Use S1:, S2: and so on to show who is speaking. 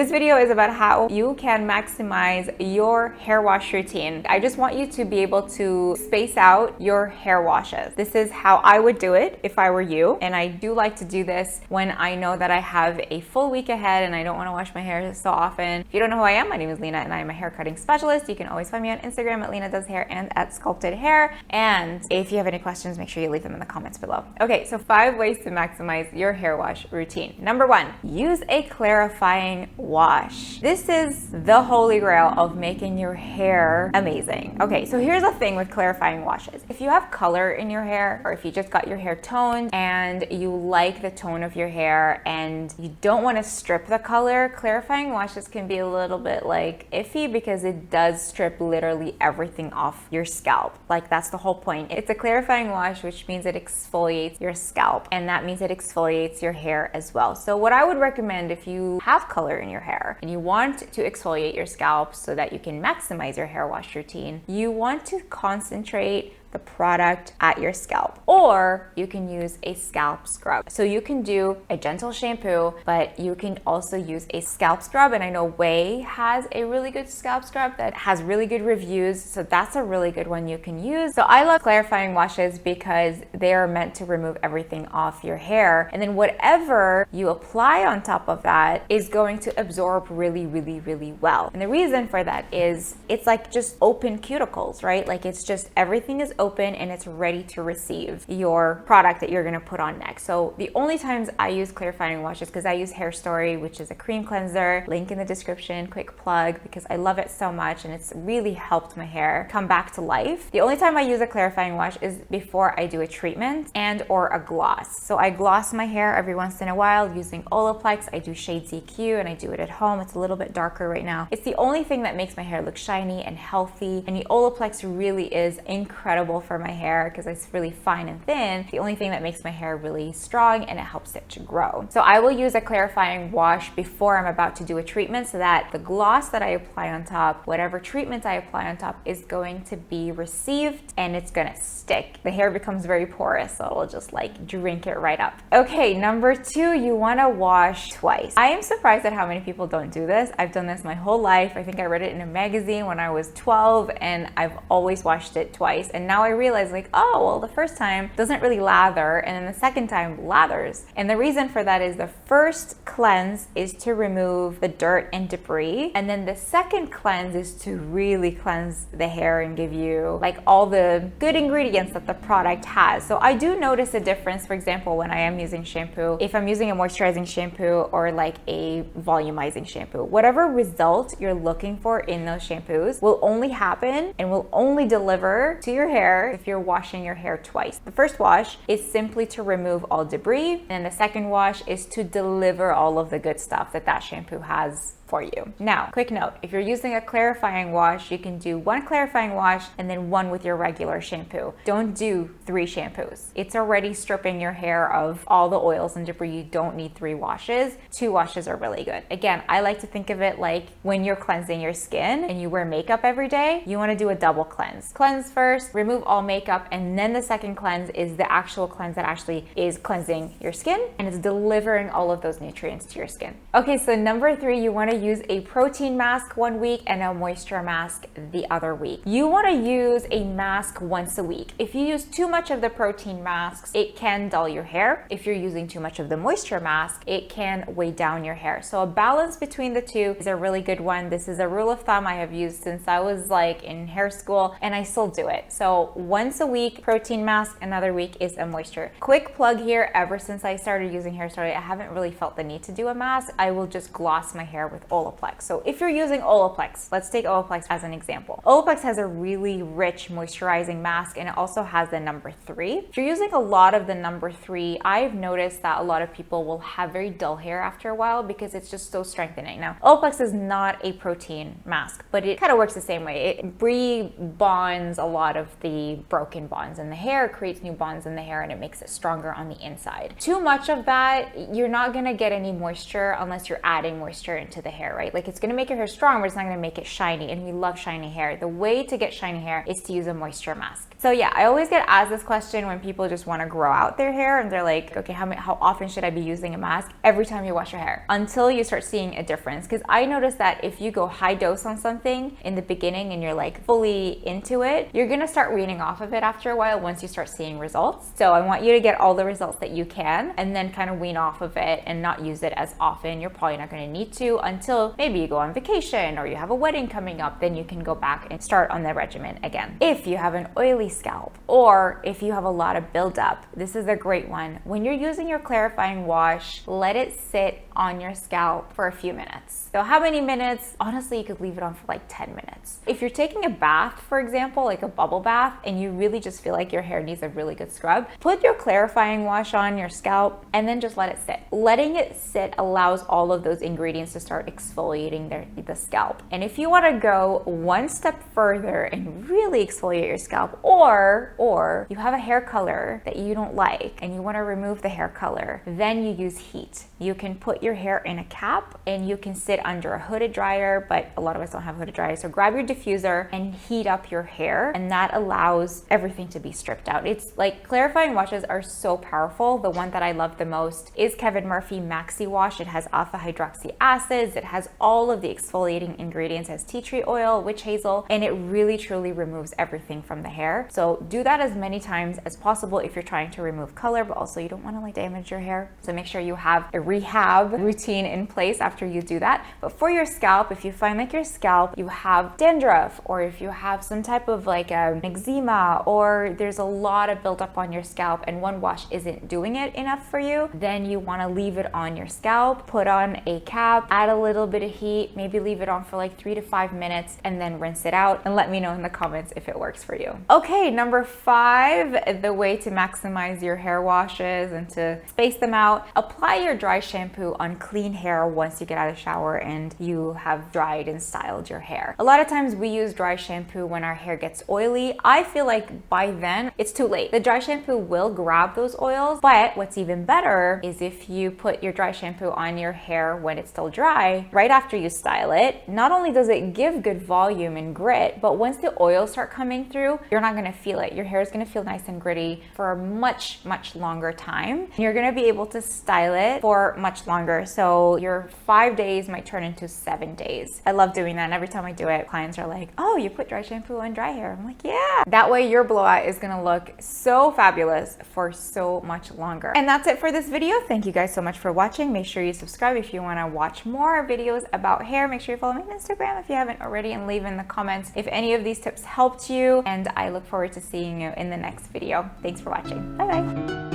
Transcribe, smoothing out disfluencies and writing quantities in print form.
S1: This video is about how you can maximize your hair wash routine. I just want you to be able to space out your hair washes. This is how I would do it if I were you. And I do like to do this when I know that I have a full week ahead and I don't want to wash my hair so often. If you don't know who I am, my name is Lena and I am a hair cutting specialist. You can always find me on Instagram at Lena Does Hair and at SKLPT'D Hair. And if you have any questions, make sure you leave them in the comments below. Okay, so 5 ways to maximize your hair wash routine. Number 1, use a clarifying wash. This is the holy grail of making your hair amazing. Okay, so here's the thing with clarifying washes. If you have color in your hair, or if you just got your hair toned and you like the tone of your hair and you don't want to strip the color, clarifying washes can be a little bit like iffy because it does strip literally everything off your scalp. Like, that's the whole point. It's a clarifying wash, which means it exfoliates your scalp, and that means it exfoliates your hair as well. So what I would recommend if you have color in your hair and you want to exfoliate your scalp so that you can maximize your hair wash routine, you want to concentrate the product at your scalp, or you can use a scalp scrub. So you can do a gentle shampoo, but you can also use a scalp scrub. And I know Way has a really good scalp scrub that has really good reviews. So that's a really good one you can use. So I love clarifying washes because they are meant to remove everything off your hair. And then whatever you apply on top of that is going to absorb really, really, really well. And the reason for that is it's like just open cuticles, right? Like, it's just everything is open and it's ready to receive your product that you're going to put on next. So the only times I use clarifying washes, because I use Hair Story, which is a cream cleanser, link in the description, quick plug, because I love it so much and it's really helped my hair come back to life. The only time I use a clarifying wash is before I do a treatment and or a gloss. So I gloss my hair every once in a while using Olaplex. I do Shade ZQ and I do it at home. It's a little bit darker right now. It's the only thing that makes my hair look shiny and healthy, and the Olaplex really is incredible for my hair because it's really fine and thin. The only thing that makes my hair really strong, and it helps it to grow. So I will use a clarifying wash before I'm about to do a treatment so that the gloss that I apply on top, whatever treatment I apply on top, is going to be received and it's gonna stick. The hair becomes very porous, so it'll just like drink it right up. Okay, number 2, you wanna wash twice. I am surprised at how many people don't do this. I've done this my whole life. I think I read it in a magazine when I was 12 and I've always washed it twice. And now I realize, like, oh, well, the first time doesn't really lather and then the second time lathers. And the reason for that is the first cleanse is to remove the dirt and debris, and then the second cleanse is to really cleanse the hair and give you like all the good ingredients that the product has. So I do notice a difference, for example, when I am using shampoo, if I'm using a moisturizing shampoo or like a volumizing shampoo, whatever result you're looking for in those shampoos will only happen and will only deliver to your hair if you're washing your hair twice. The first wash is simply to remove all debris, and the second wash is to deliver all of the good stuff that that shampoo has for you. Now, quick note, if you're using a clarifying wash, you can do 1 clarifying wash and then 1 with your regular shampoo. Don't do 3 shampoos. It's already stripping your hair of all the oils and debris. You don't need 3 washes. 2 washes are really good. Again, I like to think of it like when you're cleansing your skin and you wear makeup every day, you want to do a double cleanse. Cleanse first, remove all makeup, and then the second cleanse is the actual cleanse that actually is cleansing your skin and it's delivering all of those nutrients to your skin. Okay, so number 3, you want to use a protein mask 1 week and a moisture mask the other week. You want to use a mask once a week. If you use too much of the protein masks, it can dull your hair. If you're using too much of the moisture mask, it can weigh down your hair. So a balance between the two is a really good one. This is a rule of thumb I have used since I was like in hair school, and I still do it. So once a week, protein mask, another week is a moisture. Quick plug here, ever since I started using Hair Story, I haven't really felt the need to do a mask. I will just gloss my hair with Olaplex. So if you're using Olaplex, let's take Olaplex as an example. Olaplex has a really rich moisturizing mask, and it also has the number 3. If you're using a lot of the number 3, I've noticed that a lot of people will have very dull hair after a while because it's just so strengthening. Now, Olaplex is not a protein mask, but it kind of works the same way. It rebonds a lot of the broken bonds in the hair, creates new bonds in the hair, and it makes it stronger on the inside. Too much of that, you're not gonna get any moisture unless you're adding moisture into the hair, right? Like it's gonna make your hair strong, but it's not gonna make it shiny, and we love shiny hair. The way to get shiny hair is to use a moisture mask. So yeah, I always get asked this question when people just wanna grow out their hair and they're like, okay, how often should I be using a mask? Every time you wash your hair, until you start seeing a difference. Because I noticed that if you go high dose on something in the beginning and you're like fully into it, you're gonna start weaning off of it after a while once you start seeing results. So I want you to get all the results that you can and then kind of wean off of it and not use it as often. You're probably not gonna need to until maybe you go on vacation or you have a wedding coming up, then you can go back and start on the regimen again. If you have an oily scalp or if you have a lot of buildup, this is a great one. When you're using your clarifying wash, let it sit on your scalp for a few minutes. So how many minutes? Honestly, you could leave it on for like 10 minutes. If you're taking a bath, for example, like a bubble bath, and you really just feel like your hair needs a really good scrub, put your clarifying wash on your scalp and then just let it sit. Letting it sit allows all of those ingredients to start exfoliating the scalp. And if you want to go one step further and really exfoliate your scalp, or you have a hair color that you don't like and you want to remove the hair color, then you use heat. You can put your hair in a cap and you can sit under a hooded dryer, but a lot of us don't have hooded dryers. So grab your diffuser and heat up your hair, and that allows everything to be stripped out. It's like clarifying washes are so powerful. The one that I love the most is Kevin Murphy Maxi Wash. It has alpha hydroxy acids. It has all of the exfoliating ingredients. It has tea tree oil, witch hazel, and it really truly removes everything from the hair. So do that as many times as possible if you're trying to remove color, but also you don't want to like damage your hair. So make sure you have a rehab routine in place after you do that. But for your scalp, if you find like your scalp, you have dandruff, or if you have some type of like eczema, or there's a lot of buildup on your scalp and one wash isn't doing it enough for you, then you want to leave it on your scalp, put on a cap, add a little bit of heat, maybe leave it on for like 3 to 5 minutes, and then rinse it out, and let me know in the comments if it works for you. Okay, number 5, the way to maximize your hair washes and to space them out. Apply your dry shampoo on clean hair once you get out of the shower and you have dried and styled your hair. A lot of times we use dry shampoo when our hair gets oily. I feel like by then it's too late. The dry shampoo will grab those oils, but what's even better is if you put your dry shampoo on your hair when it's still dry, right after you style it. Not only does it give good volume and grit, but once the oils start coming through, you're not gonna feel it. Your hair is gonna feel nice and gritty for a much longer time. You're gonna be able to style it for much longer. So your 5 days might turn into 7 days. I love doing that. And every time I do it, clients are like, oh, you put dry shampoo on dry hair. I'm like, yeah. That way your blowout is gonna look so fabulous for so much longer. And that's it for this video. Thank you guys so much for watching. Make sure you subscribe if you wanna watch more videos about hair. Make sure you follow me on Instagram if you haven't already, and leave in the comments if any of these tips helped you. And I look forward to seeing you in the next video. Thanks for watching. Bye bye.